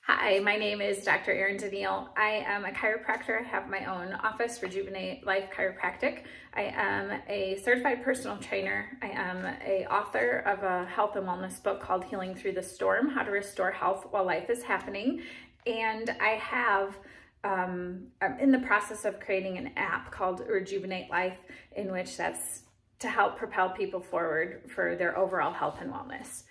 Hi, my name is Dr. Erin Daniil. I am a chiropractor. I have my own office, Rejuvenate Life Chiropractic. I am a certified personal trainer. I am an author of a health and wellness book called Healing Through the Storm, How to Restore Health While Life is Happening. And I'm in the process of creating an app called Rejuvenate Life, in which that's to help propel people forward for their overall health and wellness.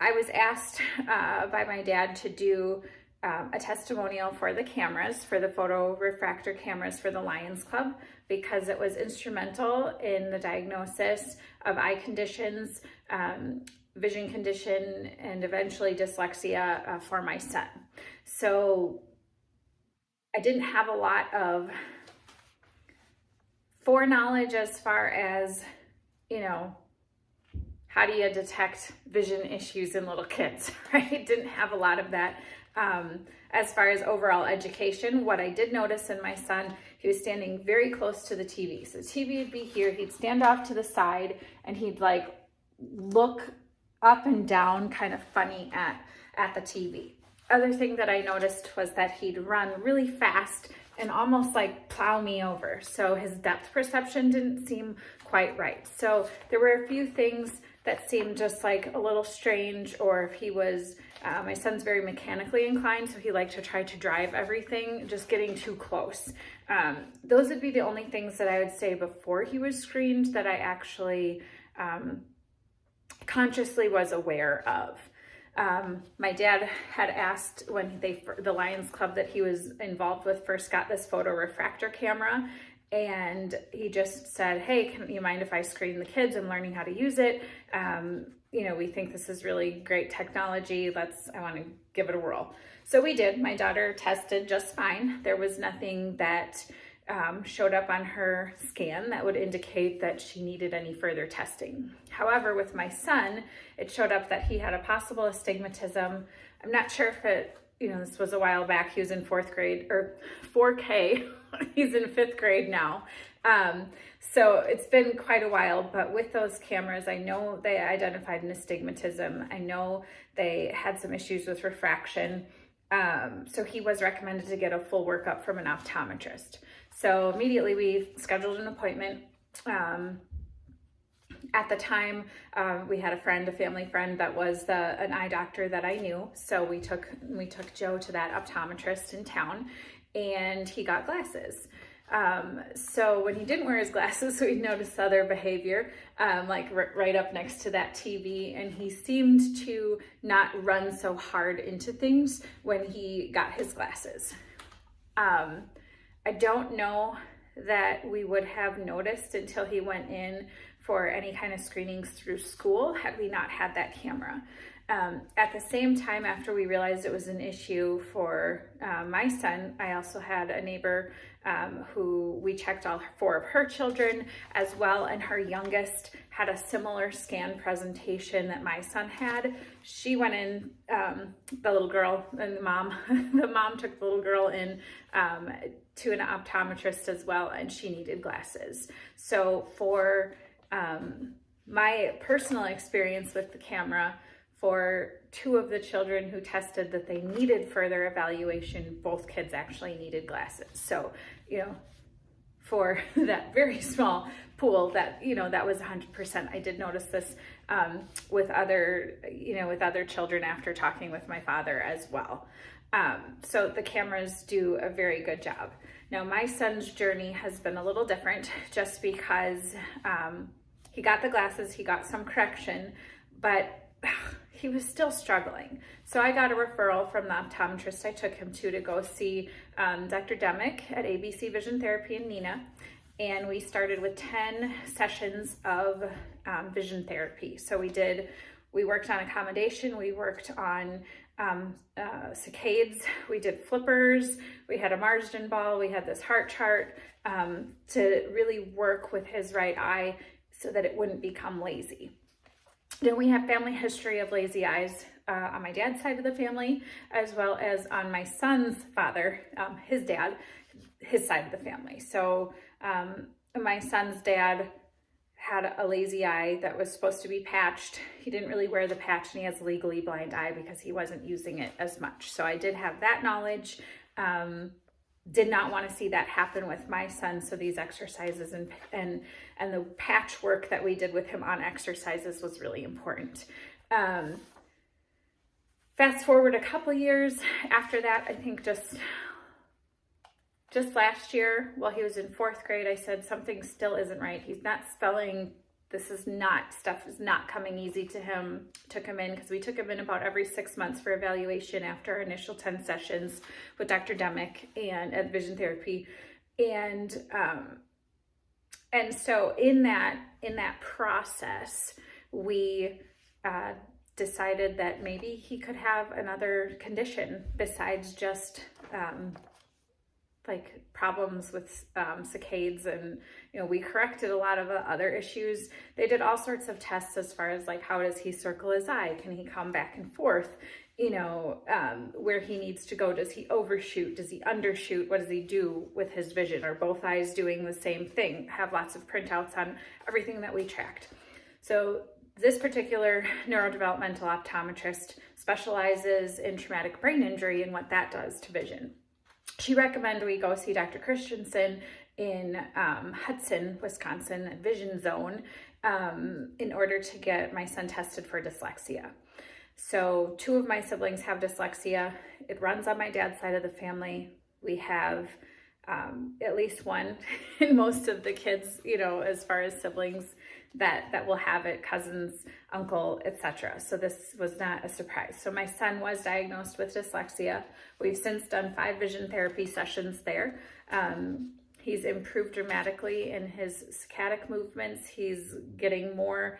I was asked by my dad to do a testimonial for the cameras, for the photorefractor cameras for the Lions Club, because it was instrumental in the diagnosis of eye conditions, vision condition, and eventually dyslexia for my son. So I didn't have a lot of foreknowledge as far as, how do you detect vision issues in little kids, right? Didn't have a lot of that. As far as overall education, what I did notice in my son, he was standing very close to the TV. So the TV would be here, he'd stand off to the side and he'd look up and down kind of funny at the TV. Other thing that I noticed was that he'd run really fast and almost plow me over. So his depth perception didn't seem quite right. So there were a few things that seemed just a little strange, or if he was, my son's very mechanically inclined, so he liked to try to drive everything, just getting too close. Those would be the only things that I would say before he was screened that I actually consciously was aware of. My dad had asked when the Lions Club that he was involved with first got this photorefractor camera, and he just said, hey, can you mind if I screen the kids? I'm learning how to use it. We think this is really great technology. I want to give it a whirl. So we did. My daughter tested just fine. There was nothing that showed up on her scan that would indicate that she needed any further testing. However, with my son, it showed up that he had a possible astigmatism. I'm not sure if this was a while back. He was in 4K. He's in 5th grade now. So it's been quite a while, but with those cameras, I know they identified an astigmatism. I know they had some issues with refraction. So he was recommended to get a full workup from an optometrist. So immediately we scheduled an appointment. At the time, we had a family friend that was an eye doctor that I knew. So we took Joe to that optometrist in town, and he got glasses. So when he didn't wear his glasses, we noticed other behavior, right up next to that TV, and he seemed to not run so hard into things when he got his glasses. I don't know that we would have noticed until he went in for any kind of screenings through school had we not had that camera. At the same time, after we realized it was an issue for my son, I also had a neighbor who we checked all 4 of her children as well, and her youngest had a similar scan presentation that my son had. She went in, the little girl and the mom took the little girl in to an optometrist as well, and she needed glasses. So for my personal experience with the camera, for 2 of the children who tested that they needed further evaluation, both kids actually needed glasses. So, for that very small pool, that was 100%. I did notice this with other children after talking with my father as well. So the cameras do a very good job. Now, my son's journey has been a little different just because he got the glasses, he got some correction, but he was still struggling. So I got a referral from the optometrist I took him to go see Dr. Demick at ABC Vision Therapy in Neenah. And we started with 10 sessions of vision therapy. So we worked on accommodation, we worked on saccades, we did flippers, we had a Marsden ball, we had this heart chart to really work with his right eye so that it wouldn't become lazy. Then we have family history of lazy eyes on my dad's side of the family, as well as on my son's father, his side of the family. So my son's dad had a lazy eye that was supposed to be patched. He didn't really wear the patch, and he has a legally blind eye because he wasn't using it as much. So I did have that knowledge. Did not want to see that happen with my son. So these exercises and the patchwork that we did with him on exercises was really important. Fast forward a couple years after that, I think just last year, while he was in 4th grade, I said something still isn't right. He's not spelling. Stuff is not coming easy to him. Took him in, because we took him in about every 6 months for evaluation after our initial 10 sessions with Dr. Demick and at vision therapy. And so in that process, we decided that maybe he could have another condition besides just like problems with saccades, and we corrected a lot of other issues. They did all sorts of tests as far as like, how does he circle his eye? Can he come back and forth? Where he needs to go. Does he overshoot? Does he undershoot? What does he do with his vision? Are both eyes doing the same thing? Have lots of printouts on everything that we tracked. So this particular neurodevelopmental optometrist specializes in traumatic brain injury and what that does to vision. She recommended we go see Dr. Christensen in Hudson, Wisconsin, at Vision Zone, in order to get my son tested for dyslexia. So 2 of my siblings have dyslexia. It runs on my dad's side of the family. We have at least one in most of the kids, as far as siblings that will have it, cousins, uncle, etc. So this was not a surprise. So my son was diagnosed with dyslexia. We've since done 5 vision therapy sessions there. He's improved dramatically in his saccadic movements. He's getting more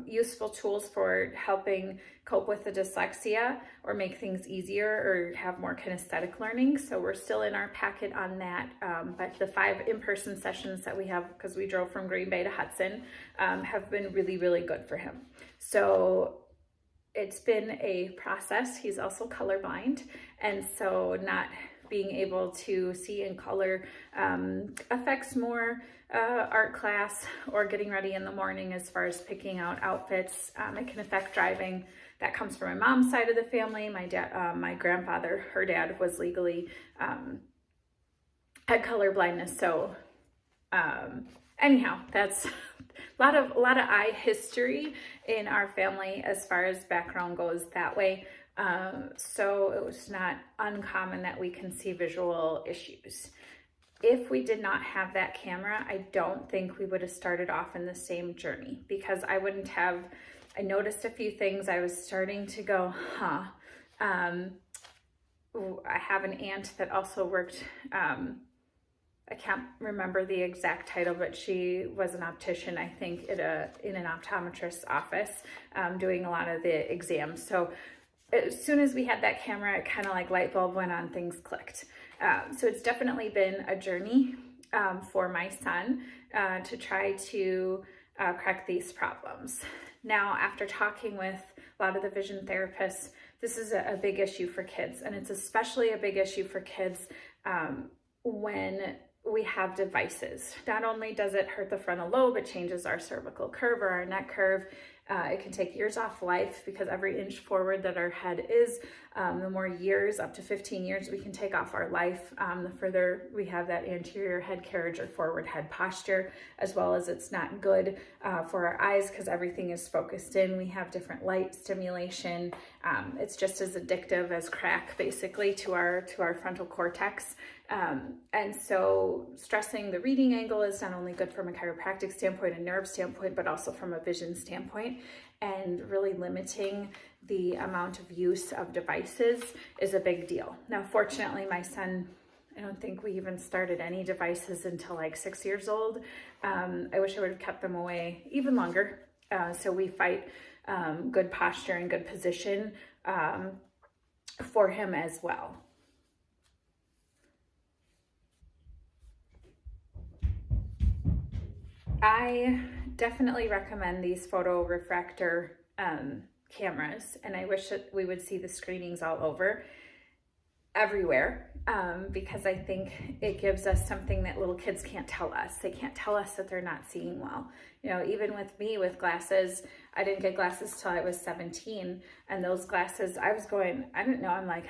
useful tools for helping cope with the dyslexia or make things easier or have more kinesthetic learning. So we're still in our packet on that. But the 5 in-person sessions that we have, because we drove from Green Bay to Hudson, have been really, really good for him. So it's been a process. He's also colorblind. And so not being able to see in color affects more art class or getting ready in the morning as far as picking out outfits. It can affect driving. That comes from my mom's side of the family. My dad, my grandfather, her dad was legally had color blindness. So anyhow, that's a lot of eye history in our family as far as background goes that way. So it was not uncommon that we can see visual issues. If we did not have that camera, I don't think we would have started off in the same journey, because I noticed a few things. I was starting to go, I have an aunt that also worked, I can't remember the exact title, but she was an optician, I think, in an optometrist's office, doing a lot of the exams. So as soon as we had that camera, it kind of like light bulb went on, things clicked. So it's definitely been a journey for my son to try to correct these problems. Now, after talking with a lot of the vision therapists, this is a big issue for kids, and it's especially a big issue for kids when we have devices. Not only does it hurt the frontal lobe, it changes our cervical curve or our neck curve. It can take years off life, because every inch forward that our head is, the more years, up to 15 years, we can take off our life. The further we have that anterior head carriage or forward head posture, as well as it's not good for our eyes because everything is focused in. We have different light stimulation. It's just as addictive as crack, basically, to our frontal cortex. And so stressing the reading angle is not only good from a chiropractic standpoint and nerve standpoint, but also from a vision standpoint. And really limiting the amount of use of devices is a big deal. Now, fortunately, my son, I don't think we even started any devices until like 6 years old. I wish I would have kept them away even longer. So we fight good posture and good position for him as well. I definitely recommend these photorefractor cameras, and I wish that we would see the screenings all over. everywhere, because I think it gives us something that little kids can't tell us. They can't tell us that they're not seeing well. You know, even with me with glasses, I didn't get glasses till I was 17, and those glasses, I was going, I didn't know, I'm like,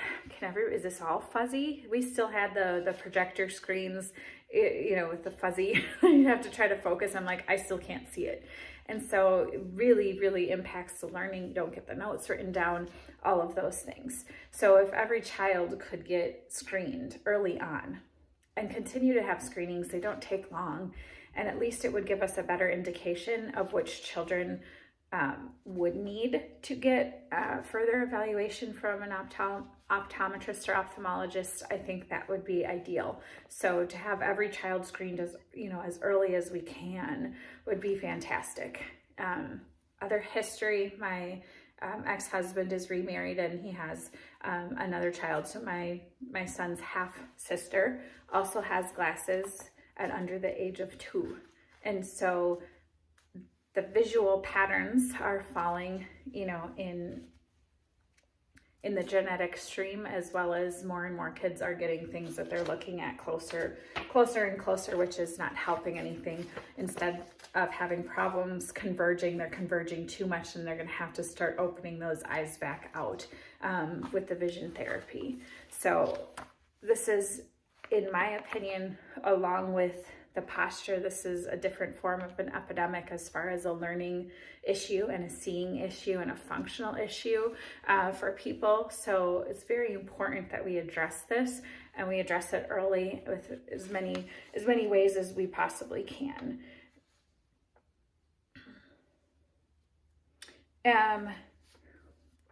is this all fuzzy? We still had the projector screens, you know, with the fuzzy, you have to try to focus. I'm like, I still can't see it. And so it really, really impacts the learning. You don't get the notes written down, all of those things. So if every child could get screened early on and continue to have screenings, they don't take long, and at least it would give us a better indication of which children would need to get further evaluation from an optometrist or ophthalmologist. I think that would be ideal. So to have every child screened as early as we can would be fantastic. Other history, my ex-husband is remarried and he has another child. So my son's half sister also has glasses at under the age of 2. And so the visual patterns are falling, you know, in the genetic stream, as well as more and more kids are getting things that they're looking at closer and closer, which is not helping anything. Instead of having problems converging, they're converging too much, and they're going to have to start opening those eyes back out with the vision therapy. So this is, in my opinion, along with the posture, this is a different form of an epidemic as far as a learning issue and a seeing issue and a functional issue for people. So it's very important that we address this, and we address it early with as many ways as we possibly can.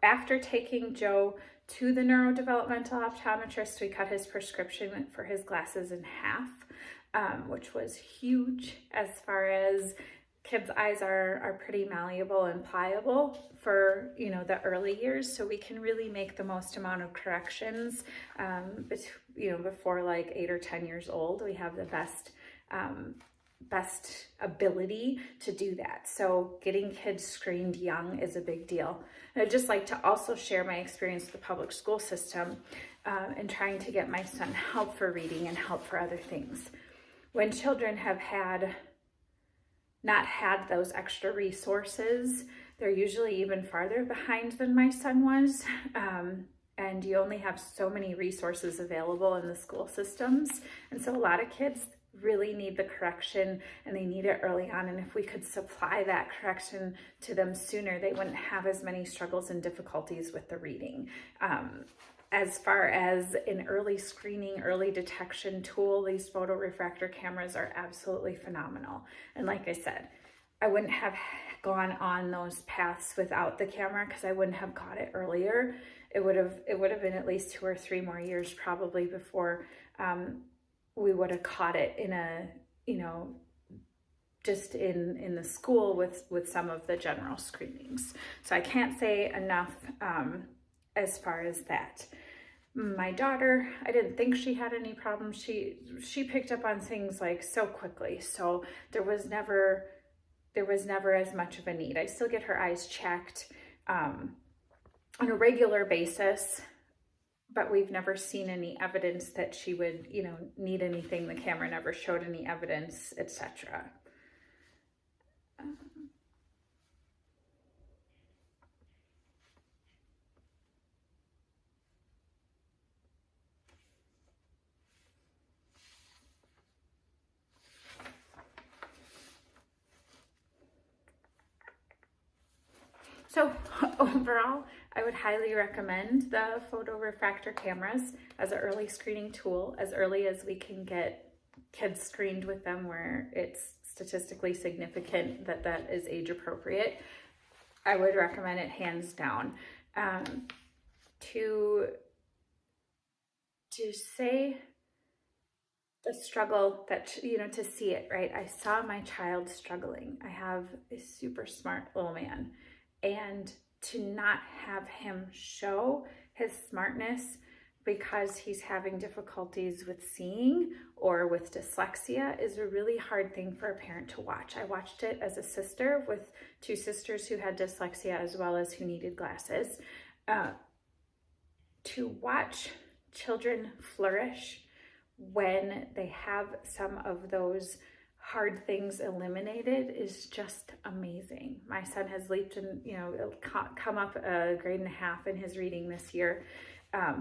After taking Joe to the neurodevelopmental optometrist, we cut his prescription for his glasses in half, which was huge. As far as kids' eyes are pretty malleable and pliable for, you know, the early years, so we can really make the most amount of corrections before like 8 or 10 years old. We have the best ability to do that. So getting kids screened young is a big deal. And I'd just like to also share my experience with the public school system and trying to get my son help for reading and help for other things. When children have not had those extra resources, they're usually even farther behind than my son was. And you only have so many resources available in the school systems. And so a lot of kids really need the correction, and they need it early on. And if we could supply that correction to them sooner, they wouldn't have as many struggles and difficulties with the reading. As far as an early screening, early detection tool, these photorefractor cameras are absolutely phenomenal. And like I said, I wouldn't have gone on those paths without the camera, because I wouldn't have caught it earlier. It would have been at least 2 or 3 more years probably before we would have caught it in a, you know, just in the school with some of the general screenings. So I can't say enough as far as that. My daughter, I didn't think she had any problems. She picked up on things like so quickly. So there was never as much of a need. I still get her eyes checked on a regular basis, but we've never seen any evidence that she would, you know, need anything. The camera never showed any evidence, etc. So overall, I would highly recommend the photorefractor cameras as an early screening tool, as early as we can get kids screened with them where it's statistically significant that is age appropriate. I would recommend it hands down. To say the struggle that, you know, to see it, right? I saw my child struggling. I have a super smart little man. And to not have him show his smartness because he's having difficulties with seeing or with dyslexia is a really hard thing for a parent to watch. I watched it as a sister with 2 sisters who had dyslexia as well as who needed glasses. To watch children flourish when they have some of those hard things eliminated is just amazing. My son has leaped and, come up a grade and a half in his reading this year,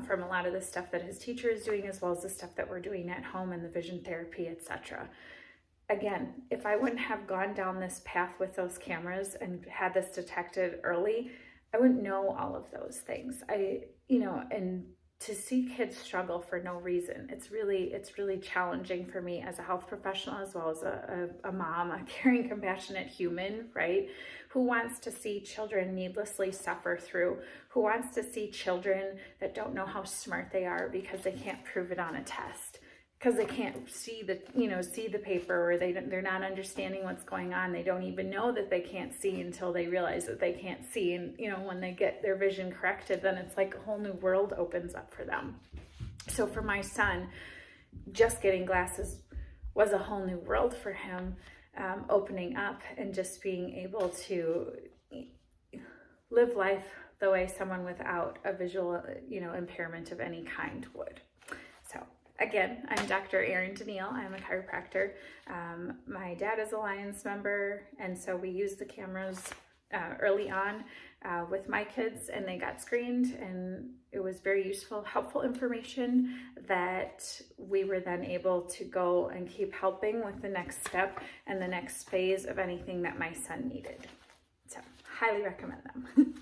from a lot of the stuff that his teacher is doing, as well as the stuff that we're doing at home and the vision therapy, etc. Again, if I wouldn't have gone down this path with those cameras and had this detected early, I wouldn't know all of those things. And to see kids struggle for no reason, it's really challenging for me as a health professional, as well as a mom, a caring, compassionate human, right? Who wants to see children needlessly suffer through, who wants to see children that don't know how smart they are because they can't prove it on a test, because they can't see the paper, or they're not understanding what's going on. They don't even know that they can't see until they realize that they can't see. And, when they get their vision corrected, then it's like a whole new world opens up for them. So for my son, just getting glasses was a whole new world for him, opening up and just being able to live life the way someone without a visual, impairment of any kind would. So again, I'm Dr. Erin Daniil. I'm a chiropractor. My dad is a Lions member, and so we used the cameras early on with my kids, and they got screened, and it was very useful, helpful information that we were then able to go and keep helping with the next step and the next phase of anything that my son needed. So highly recommend them.